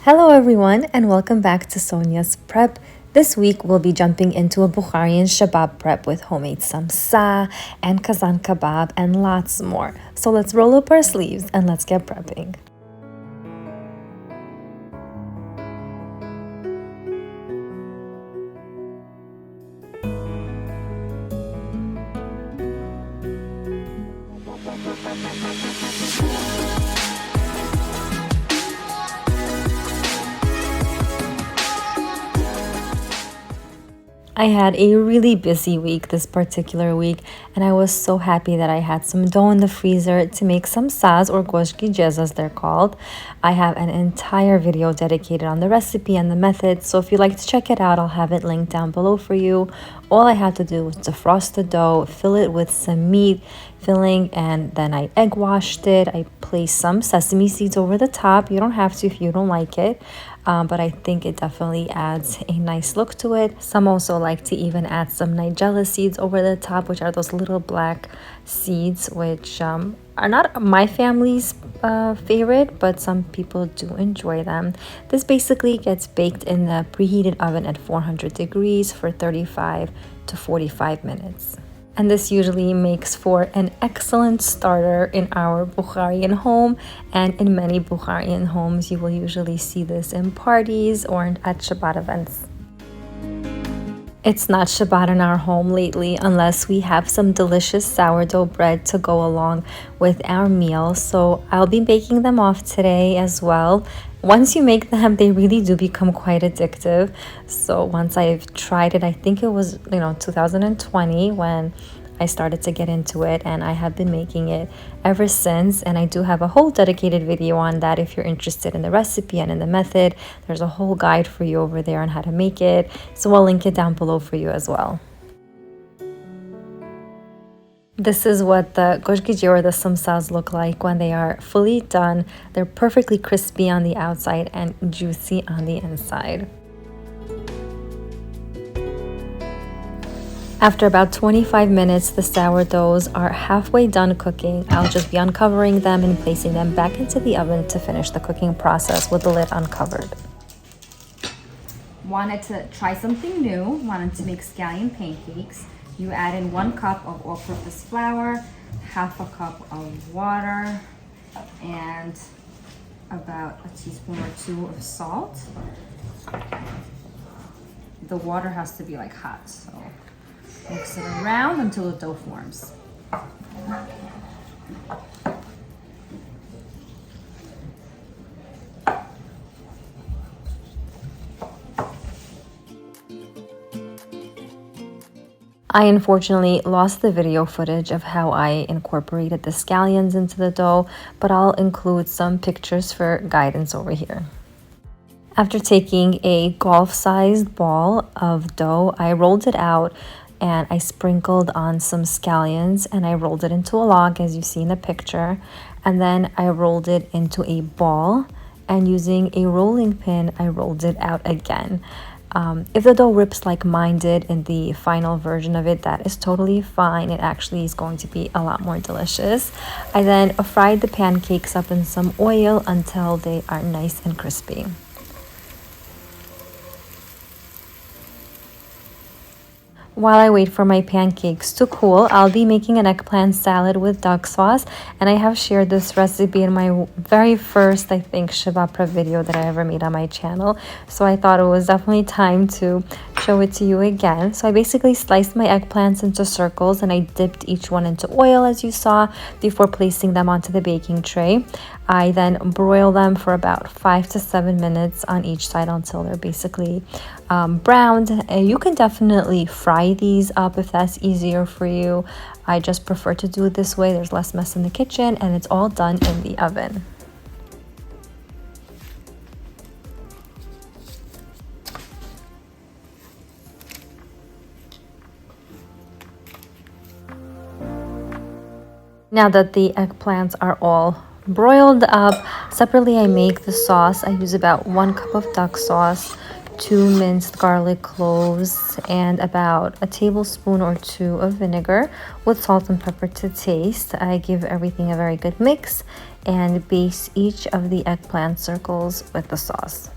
Hello everyone and welcome back to Sonya's Prep. This week we'll be jumping into a Bukharian Shabbat prep with homemade Samsa and Kazan Kabob and lots more. So let's roll up our sleeves and let's get prepping. I had a really busy week this particular week, and I was so happy that I had some dough in the freezer to make samsas, or Gozhgizhge as they're called. I have an entire video dedicated on the recipe and the method, so if you'd like to check it out, I'll have it linked down below for you. All I had to do was defrost the dough, fill it with some meat filling, and then I egg washed it. I placed some sesame seeds over the top. You don't have to if you don't like it. But I think it definitely adds a nice look to it. Some also like to even add some nigella seeds over the top, which are those little black seeds, which are not my family's favorite, but some people do enjoy them. This basically gets baked in the preheated oven at 400 degrees for 35 to 45 minutes. And this usually makes for an excellent starter in our Bukharian home, and in many Bukharian homes you will usually see this in parties or at Shabbat events. It's not Shabbat in our home lately unless we have some delicious sourdough bread to go along with our meal, so I'll be baking them off today as well. Once you make them, they really do become quite addictive. So once I've tried it, I think it was 2020 when I started to get into it, and I have been making it ever since. And I do have a whole dedicated video on that if you're interested in the recipe and in the method. There's a whole guide for you over there on how to make it, so I'll link it down below for you as well. This is what the Gozhgizhge or the samsas look like when they are fully done. They're perfectly crispy on the outside and juicy on the inside. After about 25 minutes, the sourdoughs are halfway done cooking. I'll just be uncovering them and placing them back into the oven to finish the cooking process with the lid uncovered. Wanted to try something new, wanted to make scallion pancakes. You add in 1 cup of all-purpose flour, half a cup of water, and about a teaspoon or 2 of salt. The water has to be like hot, so mix it around until the dough forms. I unfortunately lost the video footage of how I incorporated the scallions into the dough, but I'll include some pictures for guidance over here. After taking a golf-sized ball of dough, I rolled it out and I sprinkled on some scallions and I rolled it into a log as you see in the picture, and then I rolled it into a ball, and using a rolling pin I rolled it out again. If the dough rips like mine did in the final version of it, that is totally fine. It actually is going to be a lot more delicious. I then fried the pancakes up in some oil until they are nice and crispy. While I wait for my pancakes to cool, I'll be making an eggplant salad with duck sauce, and I have shared this recipe in my very first, I think, Shabbat prep video that I ever made on my channel. So I thought it was definitely time to show it to you again. So I basically sliced my eggplants into circles and I dipped each one into oil as you saw before placing them onto the baking tray. I then broil them for about 5 to 7 minutes on each side until they're basically browned. You can definitely fry these up if that's easier for you. I just prefer to do it this way. There's less mess in the kitchen and it's all done in the oven. Now that the eggplants are all broiled up, separately I make the sauce. I use about 1 cup of duck sauce, 2 minced garlic cloves, and about a tablespoon or 2 of vinegar with salt and pepper to taste. I give everything a very good mix and baste each of the eggplant circles with the sauce.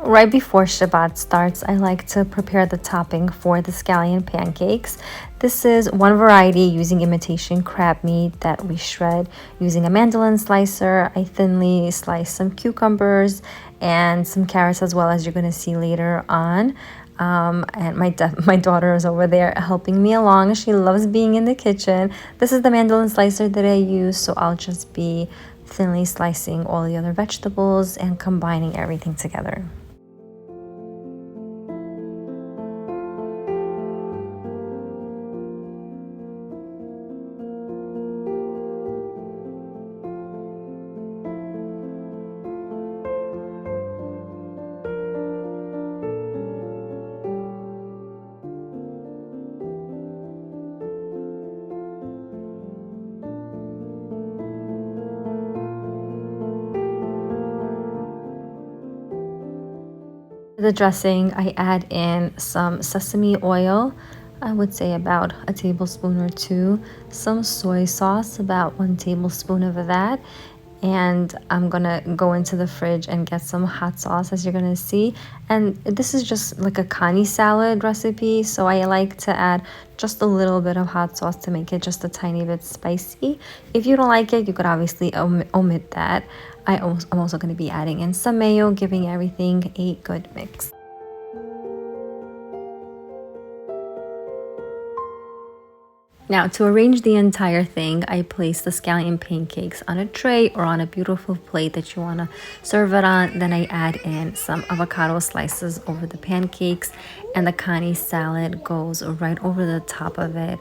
Right before Shabbat starts, I like to prepare the topping for the scallion pancakes. This is one variety using imitation crab meat that we shred using a mandolin slicer. I thinly slice some cucumbers and some carrots as well, as you're going to see later on. And my daughter is over there helping me along. She loves being in the kitchen. This is the mandolin slicer that I use, so I'll just be thinly slicing all the other vegetables and combining everything together. The dressing, I add in some sesame oil, I would say about a tablespoon or 2, some soy sauce, about 1 tablespoon of that, and I'm gonna go into the fridge and get some hot sauce, as you're gonna see. And this is just like a kani salad recipe, so I like to add just a little bit of hot sauce to make it just a tiny bit spicy. If you don't like it, you could obviously omit that. I'm also going to be adding in some mayo, giving everything a good mix. Now, to arrange the entire thing, I place the scallion pancakes on a tray or on a beautiful plate that you want to serve it on. Then I add in some avocado slices over the pancakes, and the kani salad goes right over the top of it,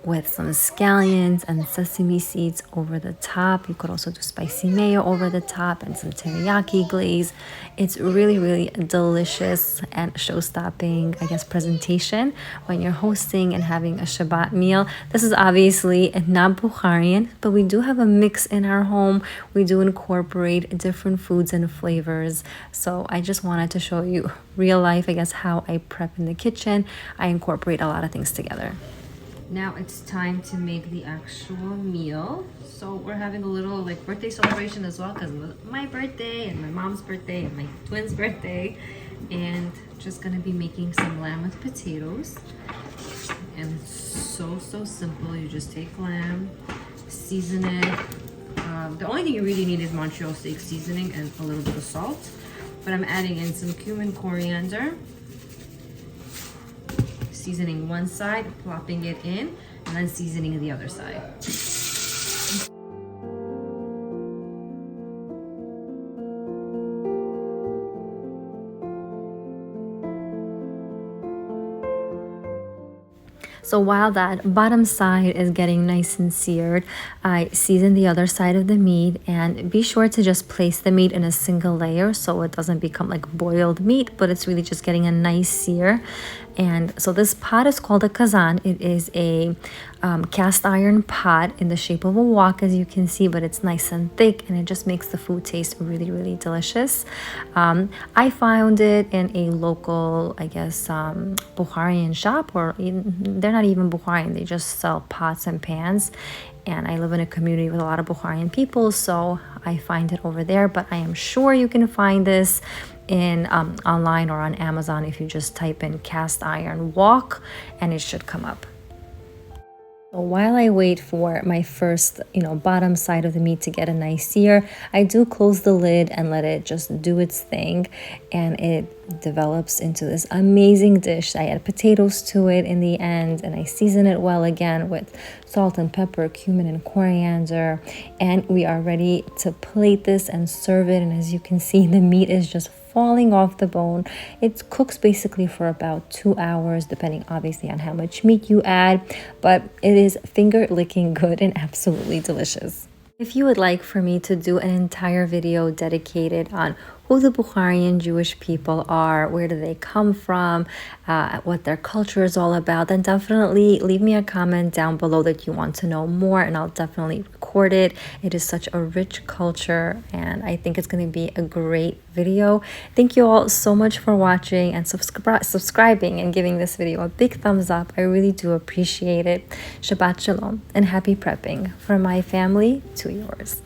with some scallions and sesame seeds over the top. You could also do spicy mayo over the top and some teriyaki glaze. It's really, really delicious and show-stopping, I guess, presentation when you're hosting and having a Shabbat meal. This is obviously not Bukharian, but we do have a mix in our home. We do incorporate different foods and flavors. So I just wanted to show you real life, I guess, how I prep in the kitchen. I incorporate a lot of things together. Now it's time to make the actual meal. So we're having a little like birthday celebration as well, because of my birthday and my mom's birthday and my twin's birthday. And just gonna be making some lamb with potatoes. And it's so simple. You just take lamb, season it. The only thing you really need is Montreal steak seasoning and a little bit of salt. But I'm adding in some cumin, coriander, seasoning one side, plopping it in, and then seasoning the other side. So while that bottom side is getting nice and seared, I season the other side of the meat, and be sure to just place the meat in a single layer so it doesn't become like boiled meat, but it's really just getting a nice sear. And so this pot is called a Kazan. It is a cast iron pot in the shape of a wok, as you can see, but it's nice and thick, and it just makes the food taste really, really delicious. I found it in a local, I guess, Bukharian shop, or they're not even Bukharian, they just sell pots and pans. And I live in a community with a lot of Bukharian people, so I find it over there. But I am sure you can find this in online or on Amazon if you just type in cast iron wok, and it should come up. So while I wait for my first, bottom side of the meat to get a nice sear, I do close the lid and let it just do its thing, and it develops into this amazing dish. I add potatoes to it in the end, and I season it well again with salt and pepper, cumin and coriander, and we are ready to plate this and serve it. And as you can see, the meat is just falling off the bone. It cooks basically for about 2 hours, depending obviously on how much meat you add, but it is finger licking good and absolutely delicious. If you would like for me to do an entire video dedicated on who the Bukharian Jewish people are, where do they come from, what their culture is all about, then definitely leave me a comment down below that you want to know more, and I'll definitely record it. It is such a rich culture, and I think it's going to be a great video. Thank you all so much for watching and subscribing and giving this video a big thumbs up. I really do appreciate it. Shabbat Shalom and happy prepping from my family to yours.